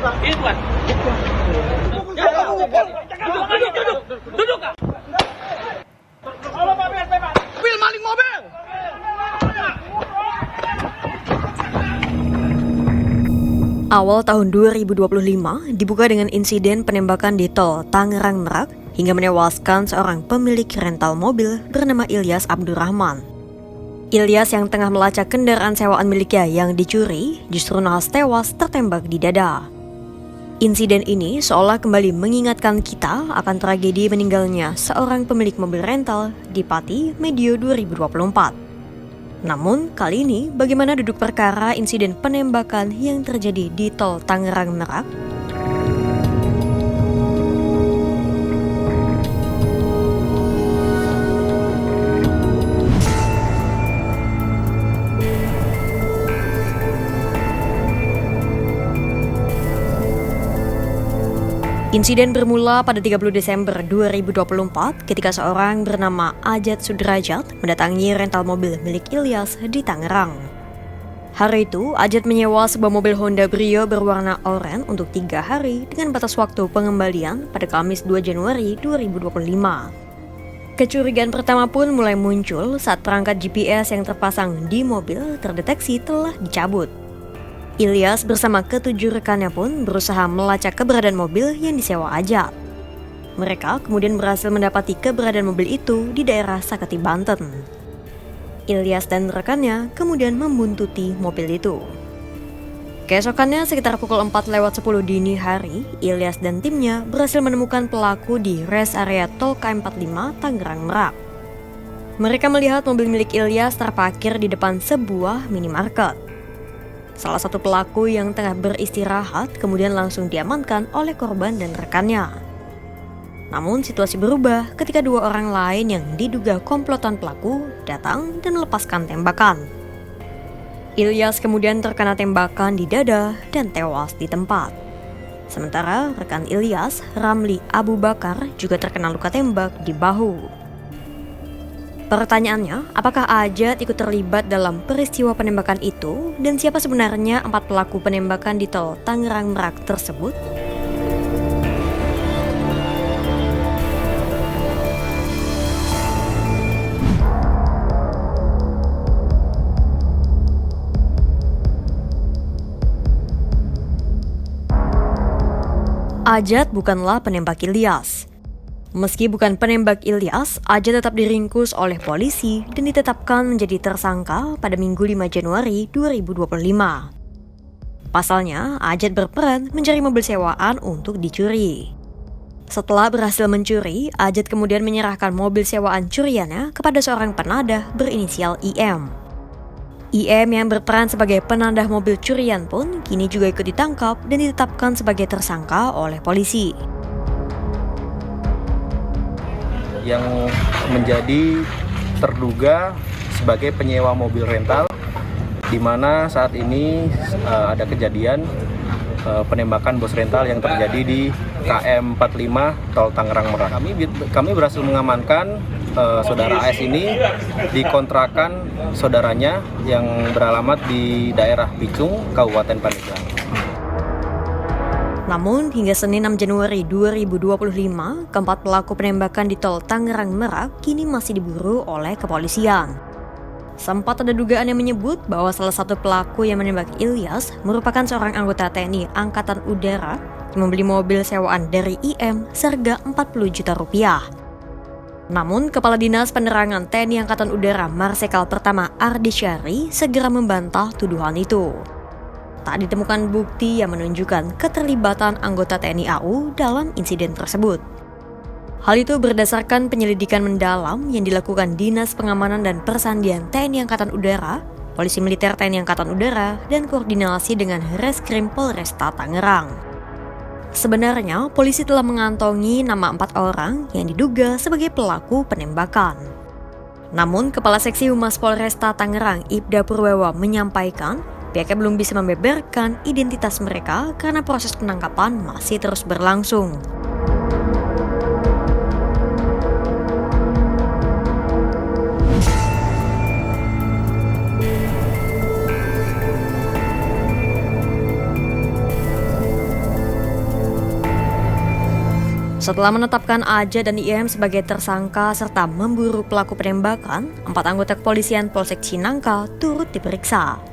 Ini tuan. Duduk. Mobil maling mobil. Awal tahun 2025 dibuka dengan insiden penembakan di tol Tangerang Merak hingga menewaskan seorang pemilik rental mobil bernama Ilyas Abdurrahman. Ilyas yang tengah melacak kendaraan sewaan miliknya yang dicuri justru nahas tewas tertembak di dada. Insiden ini seolah kembali mengingatkan kita akan tragedi meninggalnya seorang pemilik mobil rental di Pati medio 2024. Namun, kali ini bagaimana duduk perkara insiden penembakan yang terjadi di tol Tangerang Merak? Insiden bermula pada 30 Desember 2024 ketika seorang bernama Ajat Sudrajat mendatangi rental mobil milik Ilyas di Tangerang. Hari itu, Ajat menyewa sebuah mobil Honda Brio berwarna oranye untuk 3 hari dengan batas waktu pengembalian pada Kamis 2 Januari 2025. Kecurigaan pertama pun mulai muncul saat perangkat GPS yang terpasang di mobil terdeteksi telah dicabut. Ilyas bersama ketujuh rekannya pun berusaha melacak keberadaan mobil yang disewa Ajat. Mereka kemudian berhasil mendapati keberadaan mobil itu di daerah Saketi, Banten. Ilyas dan rekannya kemudian membuntuti mobil itu. Keesokannya sekitar pukul 4:10 dini hari, Ilyas dan timnya berhasil menemukan pelaku di rest area tol KM45 Tangerang Merak. Mereka melihat mobil milik Ilyas terparkir di depan sebuah minimarket. Salah satu pelaku yang tengah beristirahat kemudian langsung diamankan oleh korban dan rekannya. Namun situasi berubah ketika dua orang lain yang diduga komplotan pelaku datang dan melepaskan tembakan. Ilyas kemudian terkena tembakan di dada dan tewas di tempat. Sementara rekan Ilyas, Ramli Abu Bakar, juga terkena luka tembak di bahu. Pertanyaannya, apakah Ajat ikut terlibat dalam peristiwa penembakan itu dan siapa sebenarnya 4 pelaku penembakan di tol Tangerang Merak tersebut? Ajat bukanlah penembak Ilyas. Meski bukan penembak Ilyas, Ajat tetap diringkus oleh polisi dan ditetapkan menjadi tersangka pada Minggu 5 Januari 2025. Pasalnya, Ajat berperan mencari mobil sewaan untuk dicuri. Setelah berhasil mencuri, Ajat kemudian menyerahkan mobil sewaan curiannya kepada seorang penadah berinisial IM. IM yang berperan sebagai penadah mobil curian pun kini juga ikut ditangkap dan ditetapkan sebagai tersangka oleh polisi. Yang menjadi terduga sebagai penyewa mobil rental, di mana saat ini ada kejadian penembakan bos rental yang terjadi di KM45 tol Tangerang Merak. Kami berhasil mengamankan saudara AS ini di kontrakan saudaranya yang beralamat di daerah Picung, Kabupaten Pandeglang. Namun, hingga Senin 6 Januari 2025, keempat pelaku penembakan di tol Tangerang Merak kini masih diburu oleh kepolisian. Sempat ada dugaan yang menyebut bahwa salah satu pelaku yang menembak Ilyas merupakan seorang anggota TNI Angkatan Udara yang membeli mobil sewaan dari IM seharga 40 juta rupiah. Namun, Kepala Dinas Penerangan TNI Angkatan Udara Marsikal Pertama Ardi Syari segera membantah tuduhan itu. Tak ditemukan bukti yang menunjukkan keterlibatan anggota TNI AU dalam insiden tersebut. Hal itu berdasarkan penyelidikan mendalam yang dilakukan Dinas Pengamanan dan Persandian TNI Angkatan Udara, Polisi Militer TNI Angkatan Udara, dan koordinasi dengan Reskrim Polresta Tangerang. Sebenarnya, polisi telah mengantongi nama 4 orang yang diduga sebagai pelaku penembakan. Namun, Kepala Seksi Humas Polresta Tangerang Ibda Purwewa menyampaikan pihaknya belum bisa membeberkan identitas mereka karena proses penangkapan masih terus berlangsung. Setelah menetapkan Aja dan IM sebagai tersangka serta memburu pelaku penembakan, 4 anggota kepolisian Polsek Cinangka turut diperiksa.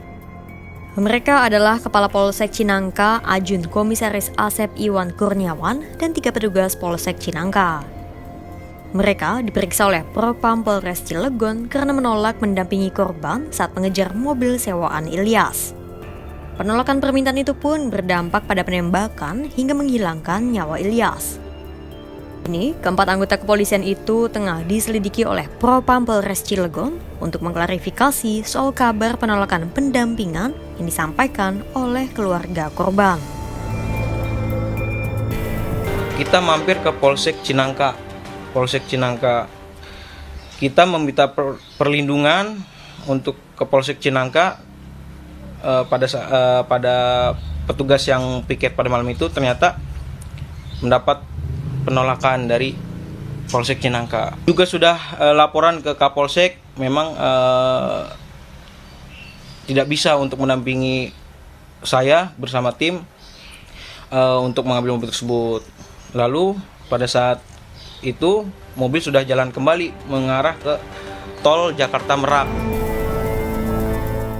Mereka adalah Kepala Polsek Cinangka, Ajun Komisaris Asep Iwan Kurniawan, dan 3 petugas Polsek Cinangka. Mereka diperiksa oleh Propam Polres Cilegon karena menolak mendampingi korban saat mengejar mobil sewaan Ilyas. Penolakan permintaan itu pun berdampak pada penembakan hingga menghilangkan nyawa Ilyas. Kini, keempat anggota kepolisian itu tengah diselidiki oleh Propam Polres Cilegon untuk mengklarifikasi soal kabar penolakan pendampingan yang disampaikan oleh keluarga korban. Kita mampir ke Polsek Cinangka. Kita meminta perlindungan untuk ke Polsek Cinangka pada petugas yang piket pada malam itu ternyata mendapat penolakan dari Polsek Cinangka. Juga sudah laporan ke Kapolsek, memang tidak bisa untuk mendampingi saya bersama tim untuk mengambil mobil tersebut. Lalu pada saat itu mobil sudah jalan kembali mengarah ke tol Jakarta Merak.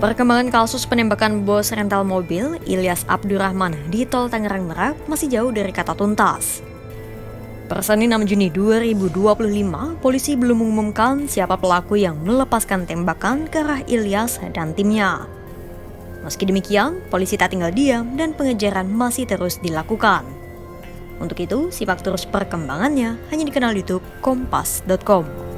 Perkembangan kasus penembakan bos rental mobil Ilyas Abdurrahman di tol Tangerang Merak masih jauh dari kata tuntas. Per Senin 6 Juni 2025, polisi belum mengumumkan siapa pelaku yang melepaskan tembakan ke arah Ilyas dan timnya. Meski demikian, polisi tak tinggal diam dan pengejaran masih terus dilakukan. Untuk itu, simak terus perkembangannya hanya di kanal YouTube Kompas.com.